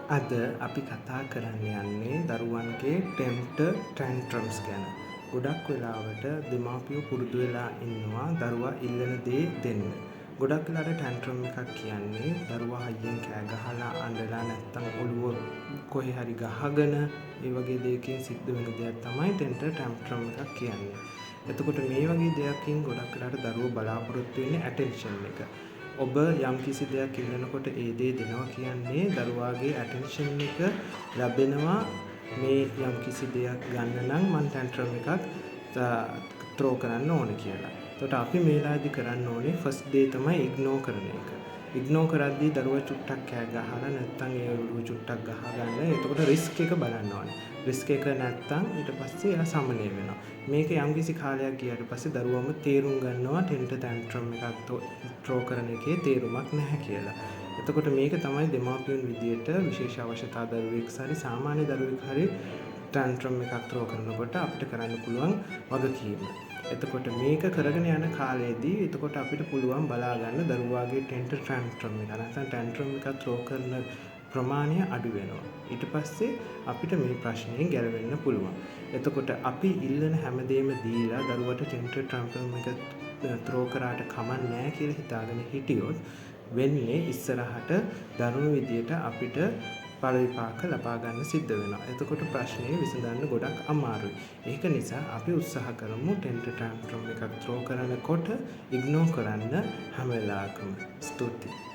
අද අපි කතා කරන්න යන්නේ දරුවන්ගේ ටෙම්පර් ටැන්ට්‍රම්ස් ගැන. ගොඩක් වෙලාවට දෙමාපියෝ පුරුදු වෙලා ඉන්නවා දරුවා ඉල්ලන දේ දෙන්න. ගොඩක් වෙලාවට ටැන්ට්‍රම් එකක් කියන්නේ දරුවා හයියෙන් කෑ ගහලා අඬලා නැත්තම් ඔළුව කොහේ හරි ගහගෙන ඒ වගේ දෙයකින් සිද්ධ වෙන දෙයක් තමයි ටෙම්පර් ටැන්ට්‍රම් එකක් කියන්නේ. එතකොට මේ වගේ දෙයකින් ගොඩක් වෙලාවට දරුවෝ බලාපොරොත්තු වෙන්නේ ඇටෙන්ෂන් එක. ඔබ යම් කිසි දෙයක් ඉල්ලනකොට ඒ දේ දෙනවා කියන්නේ දරුවාගේ ඇටෙන්ෂන් එක ලැබෙනවා මේ යම් කිසි දෙයක් ගන්න නම් මං ටැන්ට්‍රම් එකක් ත්‍රෝ කරන්න ඕන කියලා. එතකොට අපි මේලාදී කරන්න ඕනේ ෆස්ට් දේ තමයි ඉග්නෝර් කරන එක. ඉග්නෝර් කරද්දී දරුවා චුට්ටක් කෑ ගහලා නැත්තම් ඒ ඔළුව චුට්ටක් ගහ ගන්න. එතකොට රිස්ක් එක බලන්න ඕනේ. රිස්ක් එක නැත්තම් ඊට පස්සේ එයා සමනය වෙනවා. මේක යම්කිසි කාලයක් ගියාට පස්සේ දරුවම තේරුම් ගන්නවා ටෙම්පර් ටැන්ට්‍රම් එකක් ත්‍රෝ කරන එකේ තේරුමක් නැහැ කියලා. එතකොට මේක තමයි දෙමාපියන් විදියට විශේෂ අවශ්‍යතා දරුවෙක් හරි සාමාන්‍ය දරුවෙක් හරි ටැන්ට්‍රම් එකක් ත්‍රෝ කරනකොට අපිට කරන්න පුළුවන් වගකීම. එතකොට මේක කරගෙන යන කාලයේදී එතකොට අපිට පුළුවන් බලා ගන්න දරුවාගේ ටෙම්පර් ටැන්ට්‍රම් එක නැත්නම් ටැන්ට්‍රම් එක ත්‍රෝ කරන ප්‍රමාණය අඩු වෙනවා. ඊට පස්සේ අපිට මේ ප්‍රශ්නයෙන් ගැලවෙන්න පුළුවන්. එතකොට අපි ඉල්ලන හැමදේම දීලා දරුවට ටෙම්පර් ටැන්ට්‍රම් එක ත්‍රෝ කරාට කමක් නැහැ කියලා හිතාගෙන හිටියොත් වෙන්නේ ඉස්සරහට දරුණු විදියට අපිට ඵල විපාක ලබා ගන්න සිද්ධ වෙනවා. එතකොට ප්‍රශ්නේ විසඳන්න ගොඩක් අමාරුයි. ඒක නිසා අපි උත්සාහ කරමු ටෙම්පර් ටැන්ට්‍රම් එකක් ත්‍රෝ කරනකොට ඉග්නෝර් කරන්න හැම වෙලාවකම. ස්තුතියි.